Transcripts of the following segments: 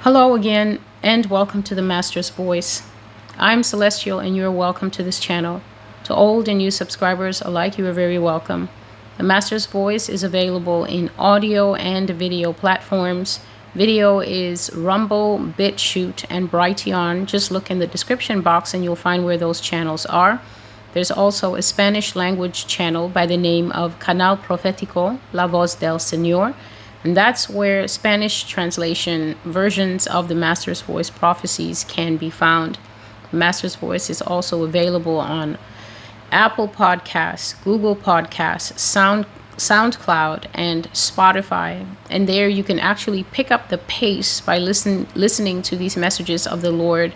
Hello again, and welcome to the Master's Voice. I'm Celestial, and you're welcome to this channel. To old and new subscribers alike, you are very welcome. The Master's Voice is available in audio and video platforms. Video is Rumble, BitChute, and Brighteon. Just look in the description box and you'll find where those channels are. There's also a Spanish language channel by the name of Canal Profético, La Voz del Señor. And that's where Spanish translation versions of the Master's Voice prophecies can be found. The Master's Voice is also available on Apple Podcasts, Google Podcasts, SoundCloud, and Spotify. And there you can actually pick up the pace by listening to these messages of the Lord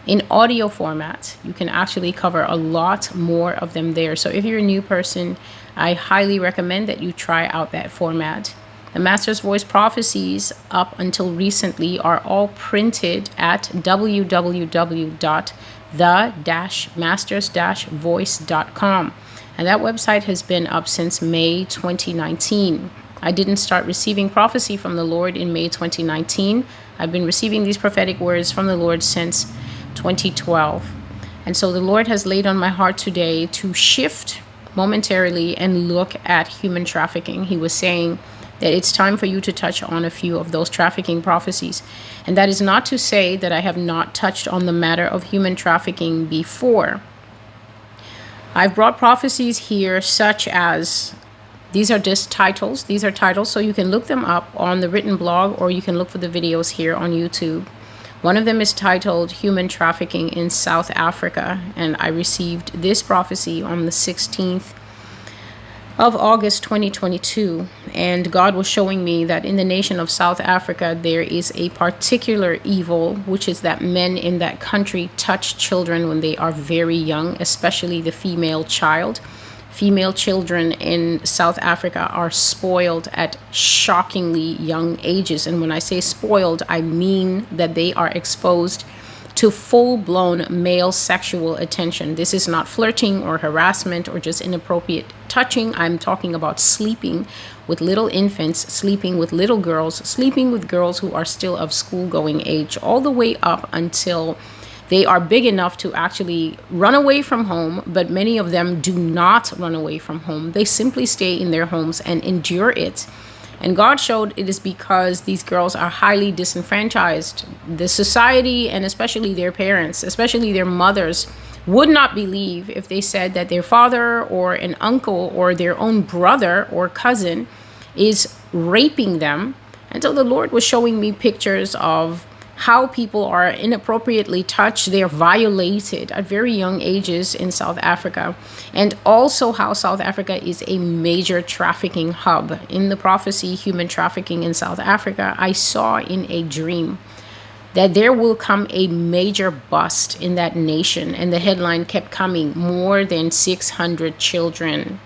in audio format. You can actually cover a lot more of them there. So if you're a new person, I highly recommend that you try out that format. The Master's Voice prophecies up until recently are all printed at www.the-masters-voice.com. And that website has been up since May 2019. I didn't start receiving prophecy from the Lord in May 2019. I've been receiving these prophetic words from the Lord since 2012. And so the Lord has laid on my heart today to shift momentarily and look at human trafficking. He was saying that it's time for you to touch on a few of those trafficking prophecies. And that is not to say that I have not touched on the matter of human trafficking before. I've brought prophecies here such as, these are just titles. These are titles, so you can look them up on the written blog or you can look for the videos here on YouTube. One of them is titled Human Trafficking in South Africa, and I received this prophecy on the 16th of August 2022, and God was showing me that in the nation of South Africa there is a particular evil, which is that men in that country touch children when they are very young, especially the female child. Female children in South Africa are spoiled at shockingly young ages, and when I say spoiled, I mean that they are exposed to full-blown male sexual attention. This is not flirting or harassment or just inappropriate touching. I'm talking about sleeping with little infants, sleeping with little girls, sleeping with girls who are still of school-going age, all the way up until they are big enough to actually run away from home, but many of them do not run away from home. They simply stay in their homes and endure it. And God showed it is because these girls are highly disenfranchised. The society, and especially their parents, especially their mothers, would not believe if they said that their father or an uncle or their own brother or cousin is raping them. And so the Lord was showing me pictures of how people are inappropriately touched, they're violated at very young ages in South Africa, and also how South Africa is a major trafficking hub. In the prophecy, Human Trafficking in South Africa, I saw in a dream that there will come a major bust in that nation, and the headline kept coming, more than 600 children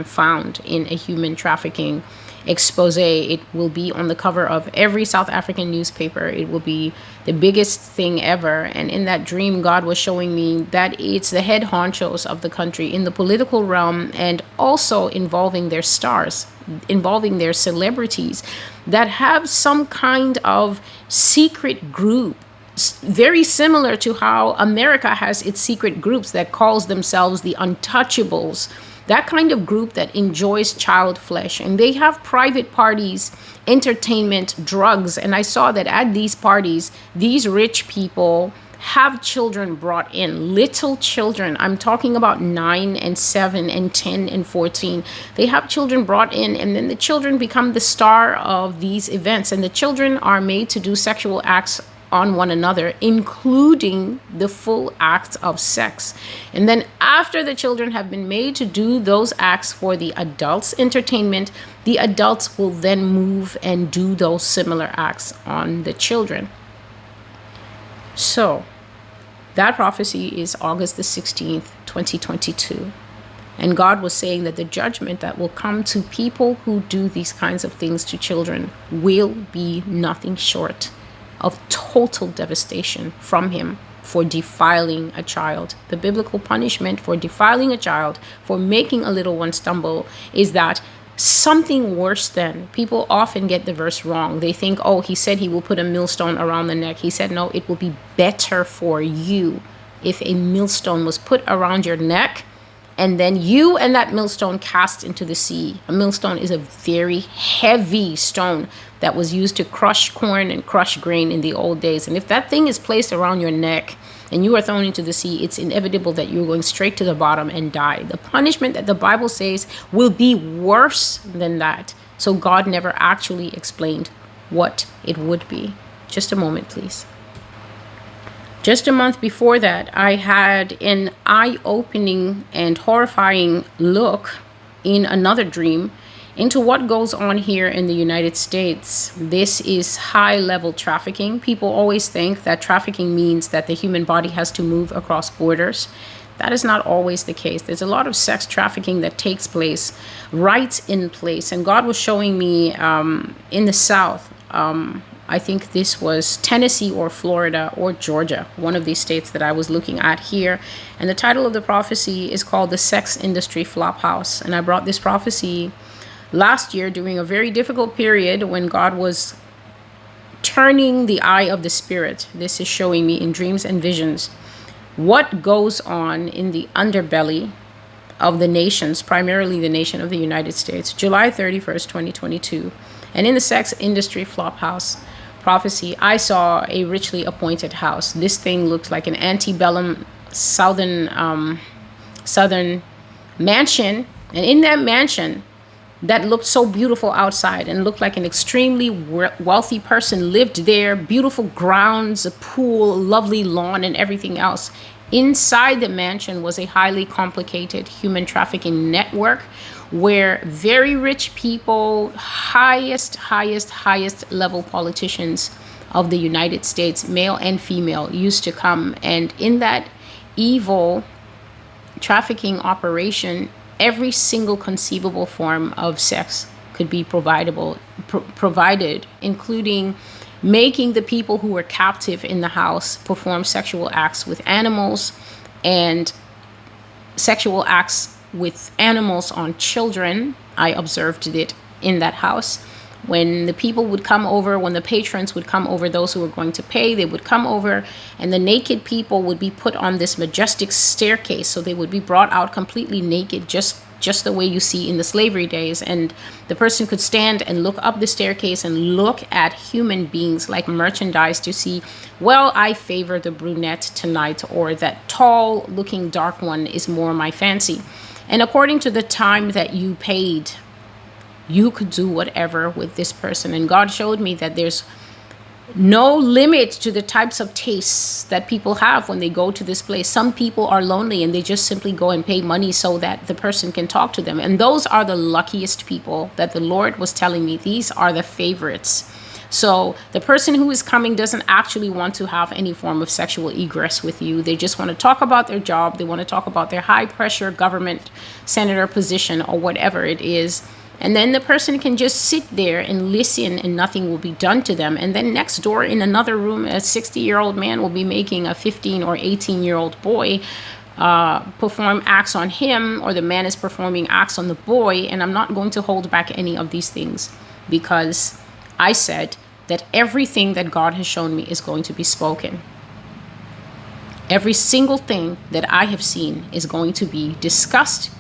found in a human trafficking expose. It will be on the cover of every South African newspaper. It will be the biggest thing ever. And in that dream, God was showing me that it's the head honchos of the country in the political realm, and also involving their stars, involving their celebrities, that have some kind of secret group, very similar to how America has its secret groups that calls themselves the Untouchables. That kind of group that enjoys child flesh, and they have private parties, entertainment, drugs. And I saw that at these parties, these rich people have children brought in, little children. I'm talking about 9 and 7 and 10 and 14. They have children brought in, and then the children become the star of these events, and the children are made to do sexual acts on one another, including the full act of sex. And then after the children have been made to do those acts for the adults' entertainment, the adults will then move and do those similar acts on the children. So that prophecy is August the 16th, 2022. And God was saying that the judgment that will come to people who do these kinds of things to children will be nothing short of total devastation from him for defiling a child. The biblical punishment for defiling a child, for making a little one stumble, is that something worse than. People often get the verse wrong. They think, oh, he said he will put a millstone around the neck. He said, no, it will be better for you if a millstone was put around your neck and then you and that millstone cast into the sea. A millstone is a very heavy stone that was used to crush corn and crush grain in the old days. And if that thing is placed around your neck and you are thrown into the sea, it's inevitable that you're going straight to the bottom and die. The punishment that the Bible says will be worse than that. So God never actually explained what it would be. Just a moment, please. Just a month before that, I had an eye-opening and horrifying look in another dream into what goes on here in the United States. This is high-level trafficking. People always think that trafficking means that the human body has to move across borders. That is not always the case. There's a lot of sex trafficking that takes place right in place. And God was showing me in the South, I think this was Tennessee or Florida or Georgia, one of these states that I was looking at here. And the title of the prophecy is called The Sex Industry Flophouse. And I brought this prophecy last year during a very difficult period when God was turning the eye of the Spirit. This is showing me in dreams and visions what goes on in the underbelly of the nations, primarily the nation of the United States. July 31st, 2022. And in the sex industry flophouse prophecy, I saw a richly appointed house. This thing looked like an antebellum southern mansion. And in that mansion that looked so beautiful outside and looked like an extremely wealthy person lived there, beautiful grounds, a pool, lovely lawn, and everything else. Inside the mansion was a highly complicated human trafficking network where very rich people, highest level politicians of the United States, male and female, used to come. And in that evil trafficking operation, every single conceivable form of sex could be provided, including making the people who were captive in the house perform sexual acts with animals and sexual acts with animals on children. I observed it in that house. When the people would come over, when the patrons would come over, those who were going to pay, they would come over, and the naked people would be put on this majestic staircase. So they would be brought out completely naked, just the way you see in the slavery days. And the person could stand and look up the staircase and look at human beings like merchandise to see, well, I favor the brunette tonight, or that tall looking dark one is more my fancy. And according to the time that you paid, you could do whatever with this person. And God showed me that there's no limit to the types of tastes that people have when they go to this place. Some people are lonely and they just simply go and pay money so that the person can talk to them. And those are the luckiest people that the Lord was telling me. These are the favorites. So the person who is coming doesn't actually want to have any form of sexual egress with you. They just want to talk about their job. They want to talk about their high pressure government senator position or whatever it is. And then the person can just sit there and listen and nothing will be done to them. And then next door in another room, a 60-year-old man will be making a 15 or 18-year-old boy perform acts on him, or the man is performing acts on the boy. And I'm not going to hold back any of these things, because I said that everything that God has shown me is going to be spoken. Every single thing that I have seen is going to be discussed,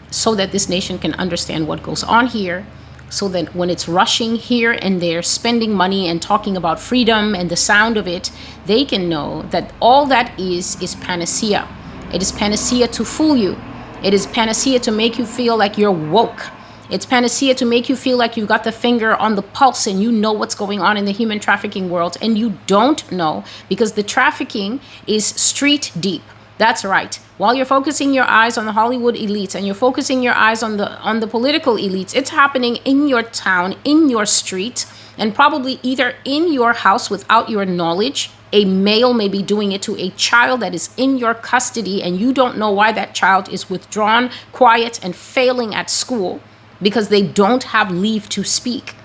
so that this nation can understand what goes on here, so that when it's rushing here and there, spending money and talking about freedom and the sound of it, they can know that all that is panacea. It is panacea to fool you. It is panacea to make you feel like you're woke. It's panacea to make you feel like you've got the finger on the pulse and you know what's going on in the human trafficking world, and you don't know, because the trafficking is street deep. That's right. While you're focusing your eyes on the Hollywood elites and you're focusing your eyes on the political elites, it's happening in your town, in your street, and probably either in your house without your knowledge. A male may be doing it to a child that is in your custody, and you don't know why that child is withdrawn, quiet, and failing at school because they don't have leave to speak.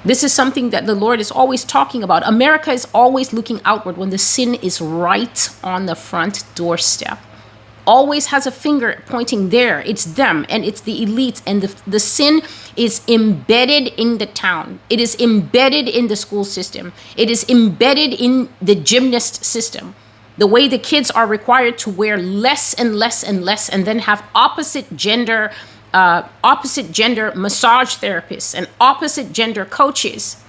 This is something that the Lord is always talking about. America is always looking outward when the sin is right on the front doorstep. always has a finger pointing there. It's them, and it's the elites, and the sin is embedded in the town. It is embedded in the school system. It is embedded in the gymnast system. The way the kids are required to wear less and less and less, and then have opposite gender massage therapists and opposite gender coaches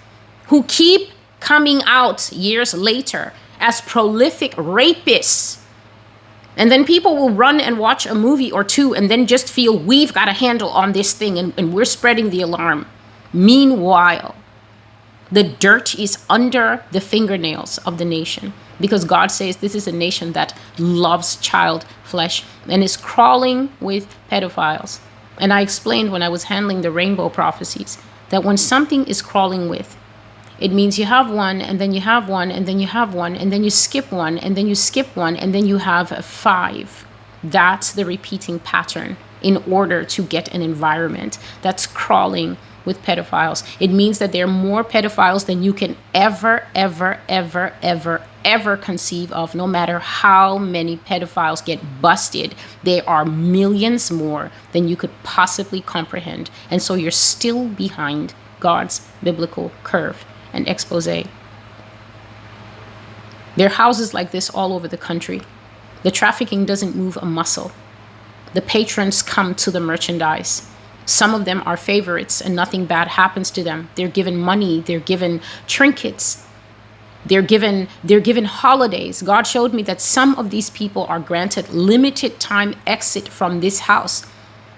who keep coming out years later as prolific rapists. And then people will run and watch a movie or two and then just feel we've got a handle on this thing, and we're spreading the alarm. Meanwhile, the dirt is under the fingernails of the nation, because God says this is a nation that loves child flesh and is crawling with pedophiles. And I explained when I was handling the rainbow prophecies that when something is crawling with, it means you have one, and then you have one, and then you have one, and then you skip one, and then you skip one, and then you have 5. That's the repeating pattern in order to get an environment that's crawling with pedophiles. It means that there are more pedophiles than you can ever conceive of. No matter how many pedophiles get busted, there are millions more than you could possibly comprehend. And so you're still behind God's biblical curve and expose. There are houses like this all over the country. The trafficking doesn't move a muscle. The patrons come to the merchandise. Some of them are favorites and nothing bad happens to them. They're given money, they're given trinkets, they're given holidays. God showed me that some of these people are granted limited time exit from this house.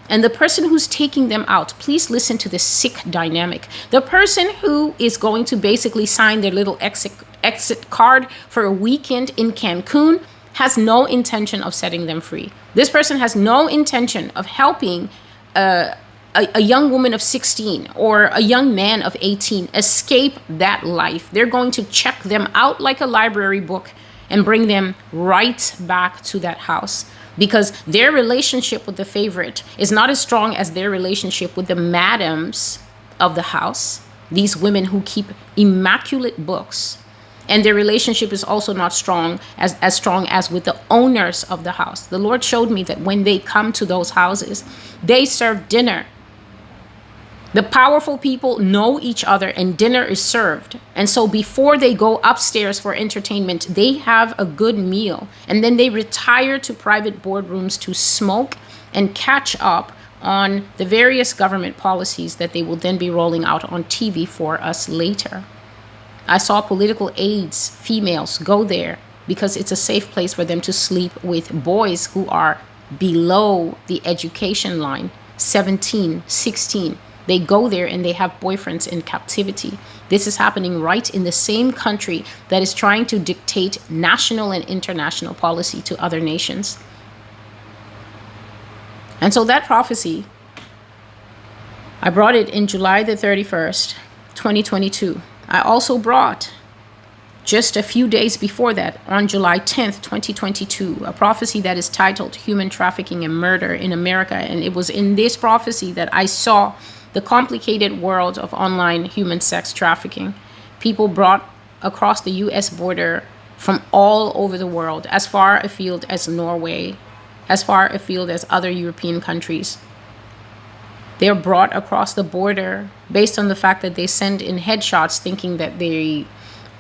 And the person who's taking them out, please listen to this sick dynamic. The person who is going to basically sign their little exit card for a weekend in Cancun has no intention of setting them free. This person has no intention of helping a young woman of 16 or a young man of 18 escape that life. They're going to check them out like a library book and bring them right back to that house, because their relationship with the favorite is not as strong as their relationship with the madams of the house, these women who keep immaculate books. And their relationship is also not strong as with the owners of the house. The Lord showed me that when they come to those houses, they serve dinner. The powerful people know each other and dinner is served. And so before they go upstairs for entertainment, they have a good meal. And then they retire to private boardrooms to smoke and catch up on the various government policies that they will then be rolling out on TV for us later. I saw political aides, females, go there because it's a safe place for them to sleep with boys who are below the education line, 17, 16. They go there and they have boyfriends in captivity. This is happening right in the same country that is trying to dictate national and international policy to other nations. And so that prophecy, I brought it in July the 31st, 2022. I also brought, just a few days before that, on July 10th, 2022, a prophecy that is titled Human Trafficking and Murder in America. And it was in this prophecy that I saw the complicated world of online human sex trafficking. People brought across the US border from all over the world, as far afield as Norway, as far afield as other European countries. They're brought across the border based on the fact that they send in headshots thinking that they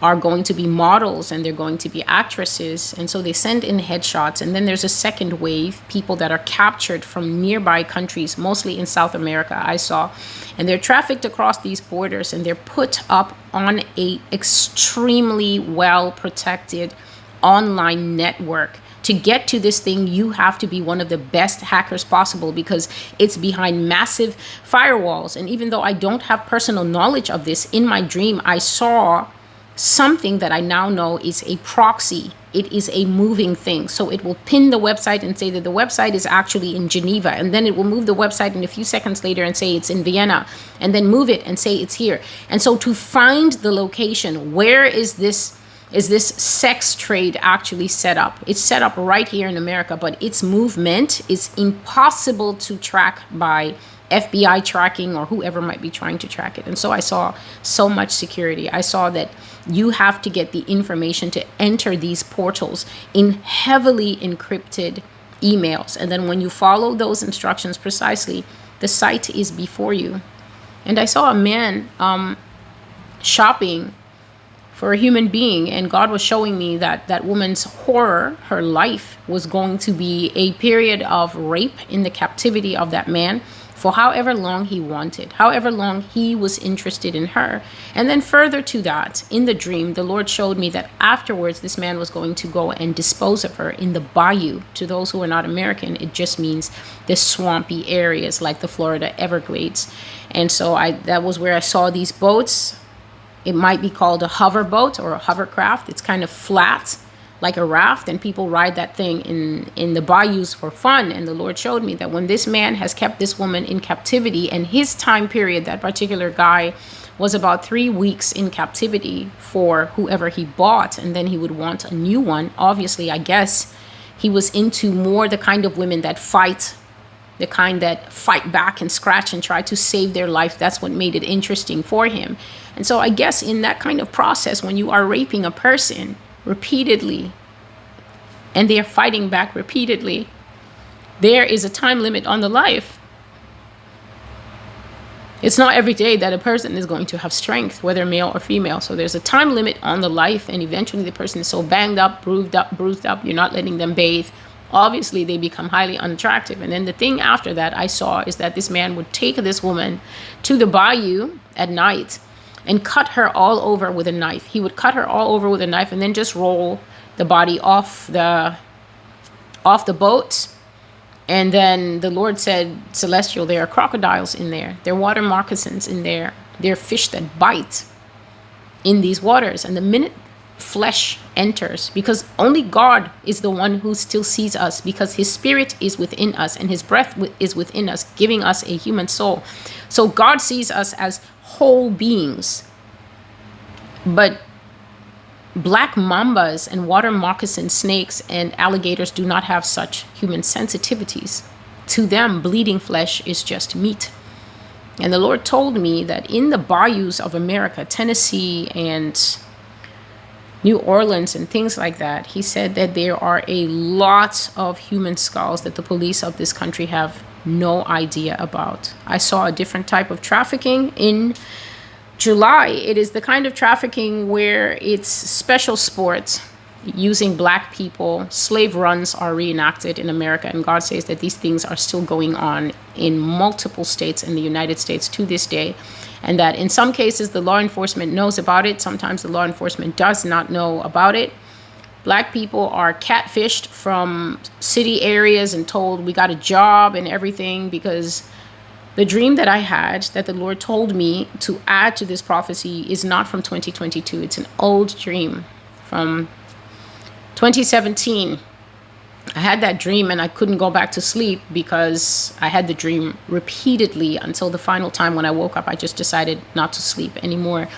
are going to be models and they're going to be actresses. And so they send in headshots. And then there's a second wave, people that are captured from nearby countries, mostly in South America, I saw. And they're trafficked across these borders and they're put up on a extremely well protected online network. To get to this thing, you have to be one of the best hackers possible because it's behind massive firewalls. And even though I don't have personal knowledge of this, in my dream, I saw something that I now know is a proxy. It is a moving thing. So it will pin the website and say that the website is actually in Geneva. And then it will move the website in a few seconds later and say it's in Vienna. And then move it and say it's here. And so to find the location, where is this sex trade actually set up? It's set up right here in America, but its movement is impossible to track by FBI tracking or whoever might be trying to track it. And so I saw so much security. I saw that you have to get the information to enter these portals in heavily encrypted emails. And then when you follow those instructions precisely, the site is before you. And I saw a man shopping for a human being, and God was showing me that that woman's horror, her life was going to be a period of rape in the captivity of that man for however long he wanted, however long he was interested in her. And then further to that, in the dream, the Lord showed me that afterwards this man was going to go and dispose of her in the bayou. To those who are not American, it just means the swampy areas like the Florida Everglades. And so that was where I saw these boats. It might be called a hover boat or a hovercraft. It's kind of flat like a raft, and people ride that thing in the bayous for fun. And the Lord showed me that when this man has kept this woman in captivity, and his time period, that particular guy, was about 3 weeks in captivity for whoever he bought, and then he would want a new one. Obviously, I guess he was into more the kind of women that fight, the kind that fight back and scratch and try to save their life. That's what made it interesting for him. And so I guess in that kind of process, when you are raping a person repeatedly and they are fighting back repeatedly, there is a time limit on the life. It's not every day that a person is going to have strength, whether male or female. So there's a time limit on the life, and eventually the person is so banged up, bruised up, you're not letting them bathe. Obviously, they become highly unattractive. And then the thing after that I saw is that this man would take this woman to the bayou at night and cut her all over with a knife. He would cut her all over with a knife and then just roll the body off the boat. And then the Lord said, Celestial, there are crocodiles in there. There are water moccasins in there. There are fish that bite in these waters. And the minute flesh enters, because only God is the one who still sees us, because his spirit is within us and his breath is within us, giving us a human soul. So God sees us as whole beings. But black mambas and water moccasin snakes and alligators do not have such human sensitivities. To them, bleeding flesh is just meat. And the Lord told me that in the bayous of America, Tennessee and New Orleans and things like that, he said that there are a lot of human skulls that the police of this country have no idea about. I saw a different type of trafficking in July. It is the kind of trafficking where it's special sports using black people. Slave runs are reenacted in America, and God says that these things are still going on in multiple states in the United States to this day, and that in some cases the law enforcement knows about it. Sometimes the law enforcement does not know about it. Black people are catfished from city areas and told we got a job and everything, because the dream that I had, that the Lord told me to add to this prophecy, is not from 2022. It's an old dream from 2017. I had that dream and I couldn't go back to sleep because I had the dream repeatedly until the final time when I woke up. I just decided not to sleep anymore.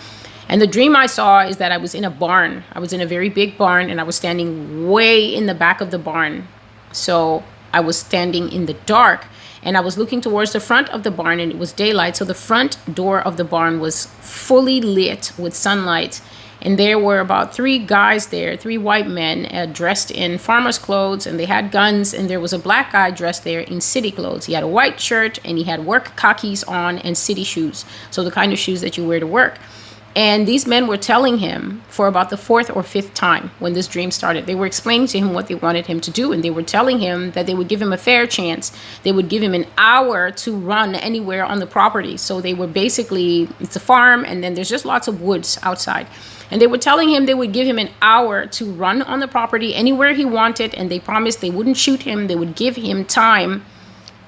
And the dream I saw is that I was in a barn. I was in a very big barn, and I was standing way in the back of the barn. So I was standing in the dark, and I was looking towards the front of the barn, and it was daylight. So the front door of the barn was fully lit with sunlight. And there were about 3 guys there, 3 white men dressed in farmer's clothes, and they had guns. And there was a black guy dressed there in city clothes. He had a white shirt, and he had work khakis on and city shoes. So the kind of shoes that you wear to work. And these men were telling him for about the 4th or 5th time when this dream started, they were explaining to him what they wanted him to do. And they were telling him that they would give him a fair chance. They would give him an hour to run anywhere on the property. So they were basically, it's a farm, and then there's just lots of woods outside. And they were telling him they would give him an hour to run on the property anywhere he wanted. And they promised they wouldn't shoot him. They would give him time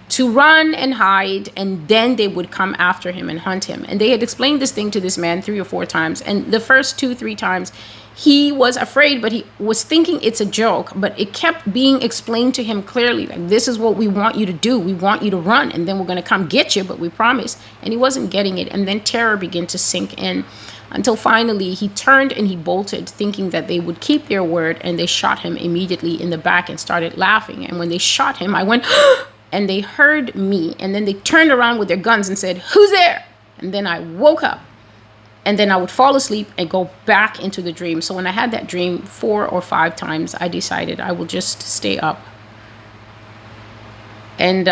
to run and hide, and then they would come after him and hunt him. And they had explained this thing to this man 3 or 4 times. And the first 2-3 times, he was afraid, but he was thinking it's a joke. But it kept being explained to him clearly, like, this is what we want you to do. We want you to run, and then we're going to come get you, but we promise. And he wasn't getting it. And then terror began to sink in until finally he turned and he bolted, thinking that they would keep their word. And they shot him immediately in the back and started laughing. And when they shot him, I went, and they heard me, and then they turned around with their guns and said, "Who's there?" And then I woke up, and then I would fall asleep and go back into the dream. So when I had that dream 4 or 5 times, I decided I will just stay up And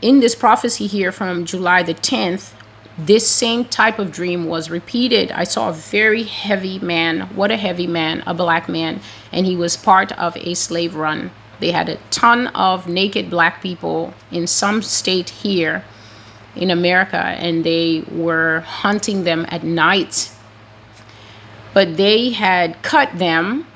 in this prophecy here from July the 10th, this same type of dream was repeated. I saw a very heavy man. What a heavy man, a black man. And he was part of a slave run. They had a ton of naked black people in some state here in America, and they were hunting them at night. But they had cut them,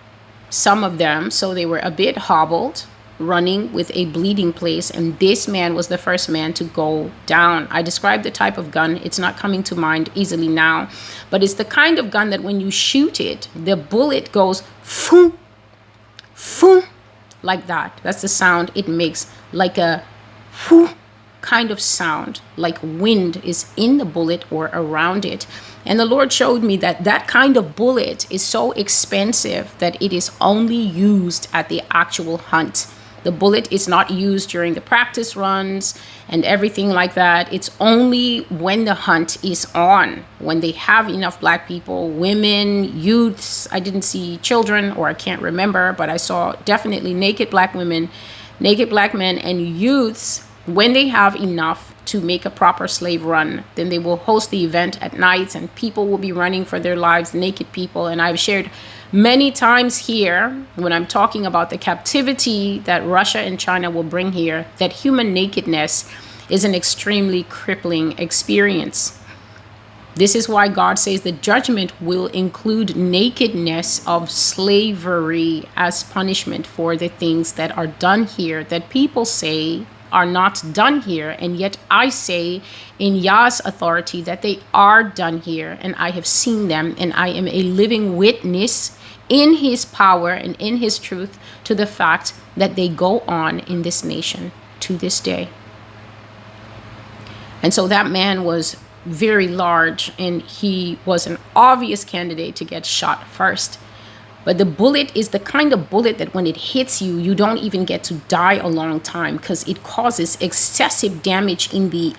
some of them, so they were a bit hobbled, running with a bleeding place, and this man was the first man to go down. I described the type of gun. It's not coming to mind easily now, but it's the kind of gun that when you shoot it, the bullet goes foom, foom, like that. That's the sound it makes, like a whoo kind of sound, like wind is in the bullet or around it. And the Lord showed me that that kind of bullet is so expensive that it is only used at the actual hunt. The bullet is not used during the practice runs and everything like that. It's only when the hunt is on, when they have enough black people, women, youths. I didn't see children, or I can't remember, but I saw definitely naked black women, naked black men, and youths. When they have enough to make a proper slave run, then they will host the event at night and people will be running for their lives, naked people. And I've shared many times here when I'm talking about the captivity that Russia and China will bring here, that human nakedness is an extremely crippling experience. This is why God says the judgment will include nakedness of slavery as punishment for the things that are done here that people say are not done here. And yet I say in Yah's authority that they are done here, and I have seen them, and I am a living witness in his power and in his truth to the fact that they go on in this nation to this day. And so that man was very large, and he was an obvious candidate to get shot first. But the bullet is the kind of bullet that when it hits you, you don't even get to die a long time, because it causes excessive damage in the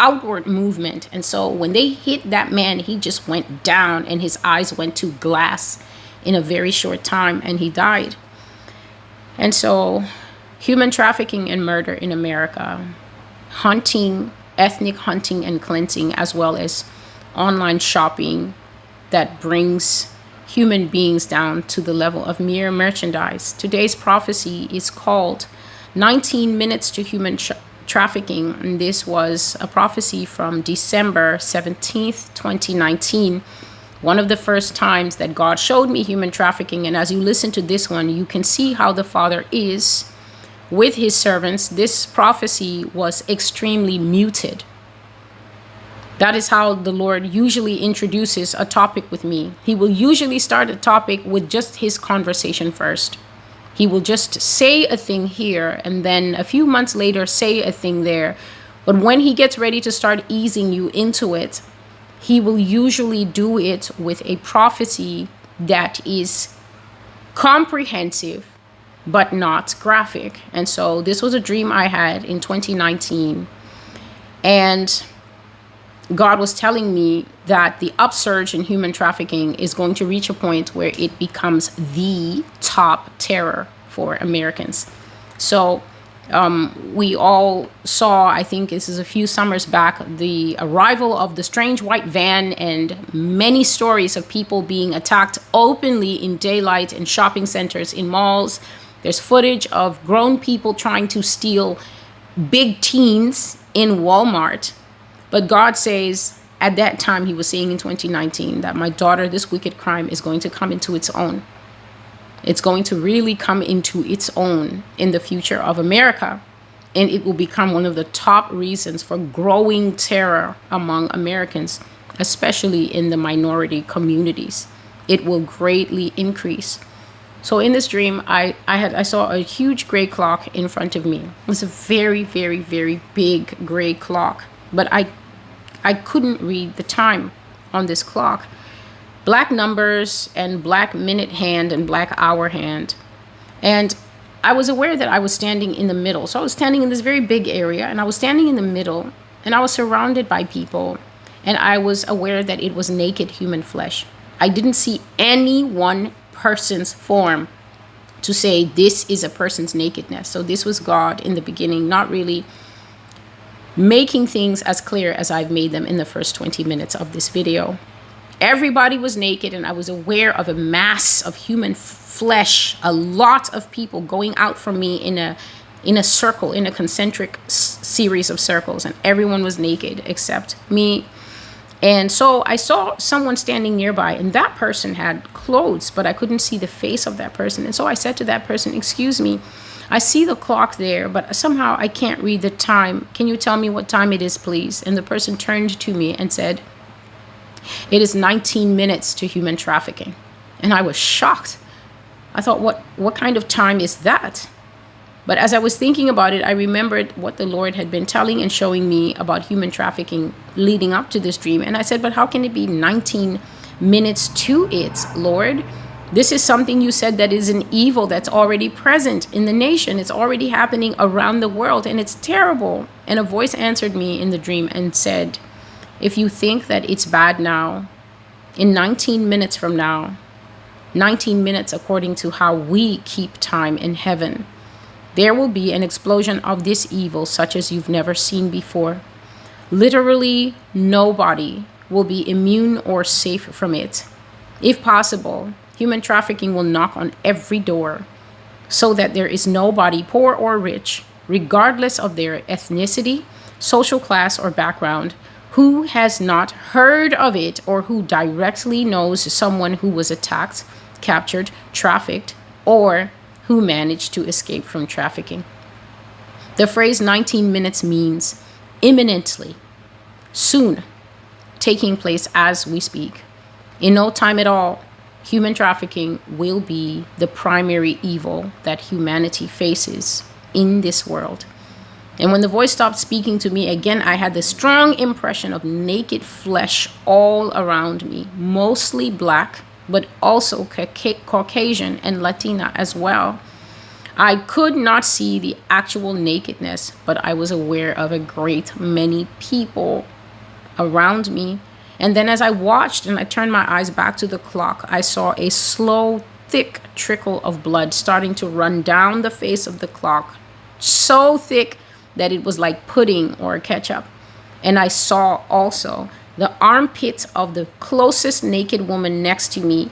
outward movement. And so when they hit that man, he just went down and his eyes went to glass in a very short time, and he died. And so human trafficking and murder in America, hunting, ethnic hunting and cleansing, as well as online shopping that brings human beings down to the level of mere merchandise. Today's prophecy is called 19 Minutes to Human Trafficking. And this was a prophecy from December 17th, 2019. One of the first times that God showed me human trafficking. And as you listen to this one, you can see how the Father is with his servants. This prophecy was extremely muted. That is how the Lord usually introduces a topic with me. He will usually start a topic with just his conversation first. He will just say a thing here and then a few months later say a thing there. But when he gets ready to start easing you into it, he will usually do it with a prophecy that is comprehensive but not graphic. And so this was a dream I had in 2019. And God was telling me that the upsurge in human trafficking is going to reach a point where it becomes the top terror for Americans. So we all saw, I think this is a few summers back, the arrival of the strange white van and many stories of people being attacked openly in daylight in shopping centers, in malls. There's footage of grown people trying to steal big teens in Walmart. But God says at that time, he was saying in 2019, that my daughter, this wicked crime is going to come into its own. It's going to really come into its own in the future of America. And it will become one of the top reasons for growing terror among Americans, especially in the minority communities. It will greatly increase. So in this dream, I saw a huge gray clock in front of me. It was a very, very, very big gray clock. But I couldn't read the time on this clock. Black numbers and black minute hand and black hour hand. And I was aware that I was standing in the middle. So I was standing in this very big area, and I was standing in the middle, and I was surrounded by people, and I was aware that it was naked human flesh. I didn't see any one person's form to say this is a person's nakedness. So this was God in the beginning, not really making things as clear as I've made them in the first 20 minutes of this video. Everybody was naked, and I was aware of a mass of human flesh, a lot of people going out from me in a circle, in a concentric series of circles, and everyone was naked except me. And so I saw someone standing nearby, and that person had clothes, but I couldn't see the face of that person. And so I said to that person, "Excuse me, I see the clock there, but somehow I can't read the time. Can you tell me what time it is, please?" And the person turned to me and said, "It is 19 minutes to human trafficking." And I was shocked. I thought, what kind of time is that? But as I was thinking about it, I remembered what the Lord had been telling and showing me about human trafficking leading up to this dream. And I said, "But how can it be 19 minutes to it, Lord? This is something you said that is an evil that's already present in the nation. It's already happening around the world, and it's terrible." And a voice answered me in the dream and said, "If you think that it's bad now, in 19 minutes from now, 19 minutes according to how we keep time in heaven, there will be an explosion of this evil such as you've never seen before. Literally, nobody will be immune or safe from it. If possible, human trafficking will knock on every door so that there is nobody, poor or rich, regardless of their ethnicity, social class, or background, who has not heard of it or who directly knows someone who was attacked, captured, trafficked, or who managed to escape from trafficking." The phrase 19 minutes means imminently, soon, taking place as we speak. In no time at all, human trafficking will be the primary evil that humanity faces in this world. And when the voice stopped speaking to me again, I had the strong impression of naked flesh all around me, mostly black, but also Caucasian and Latina as well. I could not see the actual nakedness, but I was aware of a great many people around me. And then as I watched and I turned my eyes back to the clock, I saw a slow, thick trickle of blood starting to run down the face of the clock, so thick that it was like pudding or ketchup. And I saw also the armpit of the closest naked woman next to me,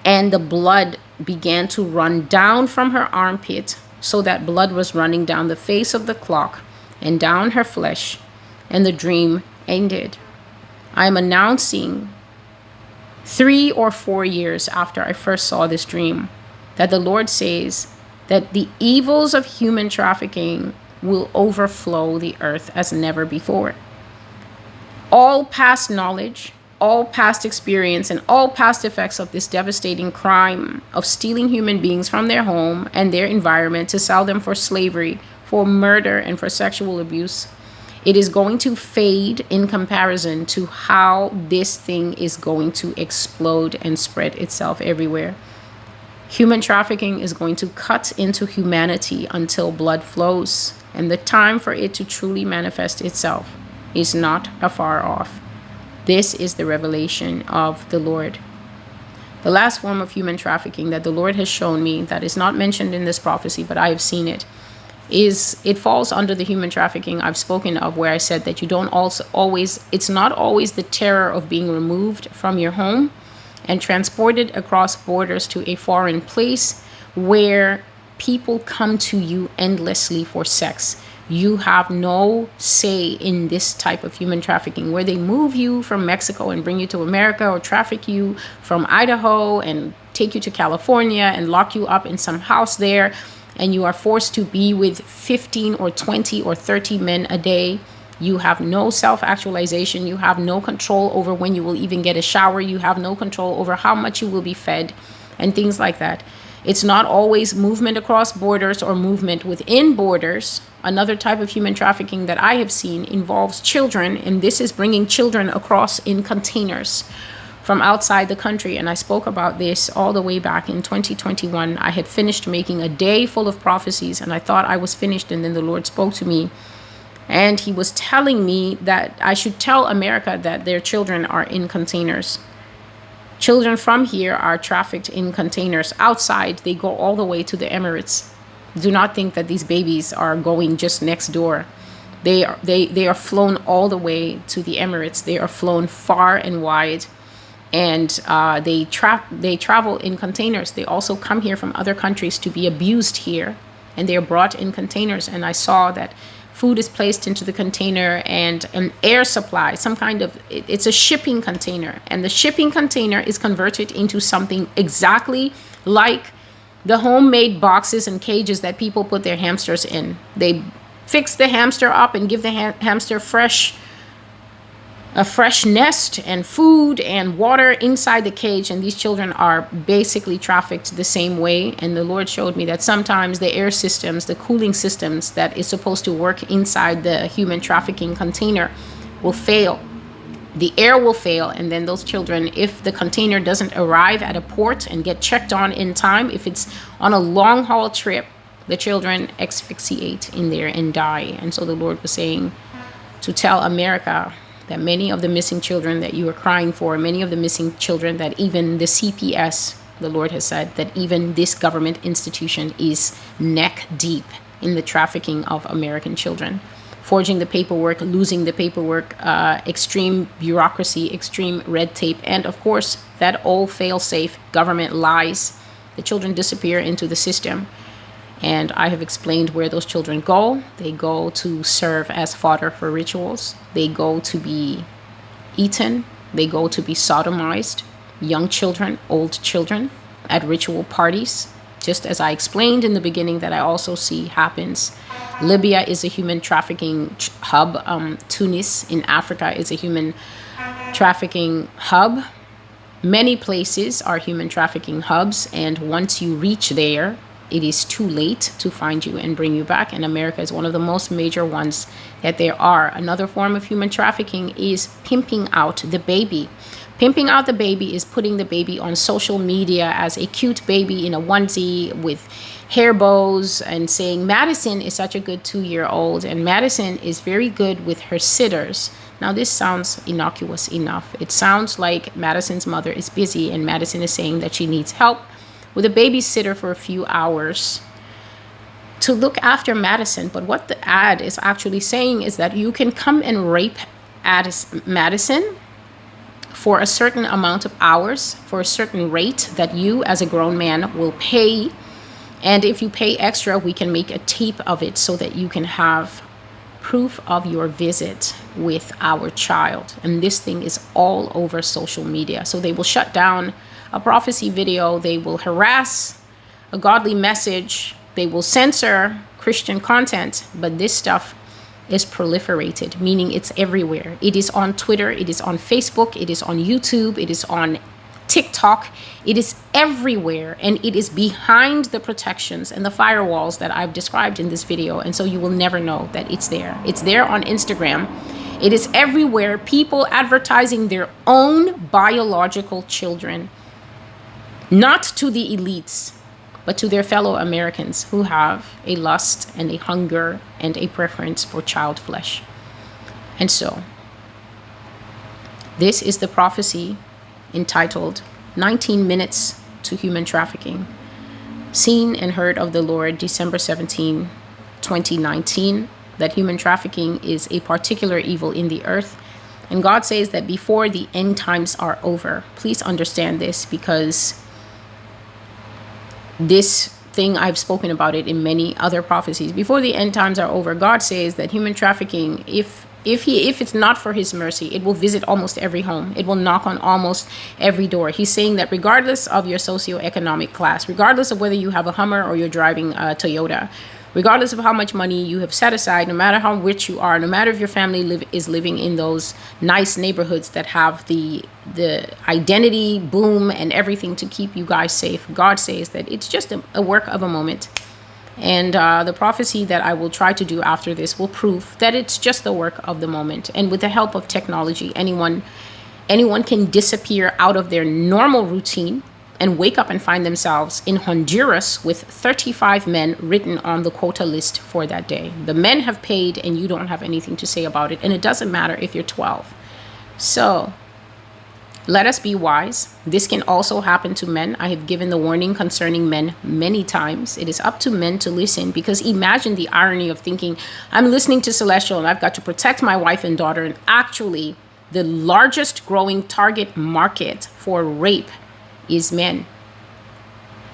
and the blood began to run down from her armpit, so that blood was running down the face of the clock and down her flesh, and the dream ended. I am announcing 3 or 4 years after I first saw this dream that the Lord says that the evils of human trafficking will overflow the earth as never before. All past knowledge, all past experience, and all past effects of this devastating crime of stealing human beings from their home and their environment to sell them for slavery, for murder, and for sexual abuse, it is going to fade in comparison to how this thing is going to explode and spread itself everywhere. Human trafficking is going to cut into humanity until blood flows, and the time for it to truly manifest itself is not afar off. This is the revelation of the Lord. The last form of human trafficking that the Lord has shown me, that is not mentioned in this prophecy, but I have seen it, is it falls under the human trafficking I've spoken of, where I said that you don't also always, it's not always the terror of being removed from your home and transported across borders to a foreign place where people come to you endlessly for sex. You have no say in this type of human trafficking, where they move you from Mexico and bring you to America, or traffic you from Idaho and take you to California and lock you up in some house there, and you are forced to be with 15 or 20 or 30 men a day. You have no self-actualization. You have no control over when you will even get a shower. You have no control over how much you will be fed and things like that. It's not always movement across borders or movement within borders. Another type of human trafficking that I have seen involves children, and this is bringing children across in containers from outside the country. And I spoke about this all the way back in 2021. I had finished making a day full of prophecies, and I thought I was finished, and then the Lord spoke to me, and he was telling me that I should tell America that their children are in containers. Children from here are trafficked in containers outside. They go all the way to the Emirates. Do not think that these babies are going just next door. They are flown all the way to the Emirates. They are flown far and wide, and they travel in containers. They also come here from other countries to be abused here, and they are brought in containers. And I saw that food is placed into the container, and an air supply, some kind of, it's a shipping container, and the shipping container is converted into something exactly like the homemade boxes and cages that people put their hamsters in. They fix the hamster up and give the hamster a fresh nest and food and water inside the cage, and these children are basically trafficked the same way. And the Lord showed me that sometimes the air systems, the cooling systems that is supposed to work inside the human trafficking container will fail. The air will fail, and then those children, if the container doesn't arrive at a port and get checked on in time, if it's on a long haul trip, the children asphyxiate in there and die. And so the Lord was saying to tell America that many of the missing children that you are crying for, many of the missing children that even the CPS, the Lord has said that even this government institution is neck deep in the trafficking of American children. Forging the paperwork, losing the paperwork, extreme bureaucracy, extreme red tape, and of course, that old fail-safe government lies. The children disappear into the system. And I have explained where those children go. They go to serve as fodder for rituals. They go to be eaten. They go to be sodomized. Young children, old children at ritual parties. Just as I explained in the beginning that I also see happens. Libya is a human trafficking hub. Tunis in Africa is a human trafficking hub. Many places are human trafficking hubs. And once you reach there, it is too late to find you and bring you back. And America is one of the most major ones that there are. Another form of human trafficking is pimping out the baby. Pimping out the baby is putting the baby on social media as a cute baby in a onesie with hair bows and saying Madison is such a good 2-year-old and Madison is very good with her sitters. Now this sounds innocuous enough. It sounds like Madison's mother is busy and Madison is saying that she needs help with a babysitter for a few hours to look after Madison. But what the ad is actually saying is that you can come and rape Madison for a certain amount of hours, for a certain rate that you as a grown man will pay. And if you pay extra, we can make a tape of it so that you can have proof of your visit with our child. And this thing is all over social media. So they will shut down a prophecy video, they will harass a godly message, they will censor Christian content, but this stuff is proliferated, meaning it's everywhere. It is on Twitter, it is on Facebook, it is on YouTube, it is on TikTok, it is everywhere, and it is behind the protections and the firewalls that I've described in this video, and so you will never know that it's there. It's there on Instagram. It is everywhere, people advertising their own biological children, not to the elites, but to their fellow Americans who have a lust and a hunger and a preference for child flesh. And so, this is the prophecy entitled 19 Minutes to Human Trafficking, seen and heard of the Lord December 17, 2019, that human trafficking is a particular evil in the earth. And God says that before the end times are over, please understand this, because this thing, I've spoken about it in many other prophecies. Before the end times are over, God says that human trafficking, if it's not for his mercy, it will visit almost every home. It will knock on almost every door. He's saying that regardless of your socioeconomic class, regardless of whether you have a Hummer or you're driving a Toyota, regardless of how much money you have set aside, no matter how rich you are, no matter if your family is living in those nice neighborhoods that have the identity boom and everything to keep you guys safe, God says that it's just a work of a moment. And the prophecy that I will try to do after this will prove that it's just the work of the moment. And with the help of technology, anyone can disappear out of their normal routine and wake up and find themselves in Honduras with 35 men written on the quota list for that day. The men have paid and you don't have anything to say about it. And it doesn't matter if you're 12. So Let us be wise. This can also happen to men. I have given the warning concerning men many times. It is up to men to listen, because imagine the irony of thinking, I'm listening to Celestial and I've got to protect my wife and daughter. And actually, the largest growing target market for rape is men.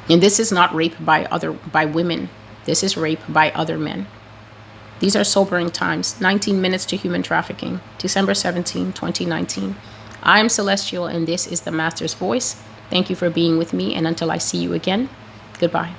And this is not rape by women. This is rape by other men. These are sobering times. 19 minutes to human trafficking, December 17, 2019. I am Celestial, and this is the Master's Voice. Thank you for being with me, and until I see you again, goodbye.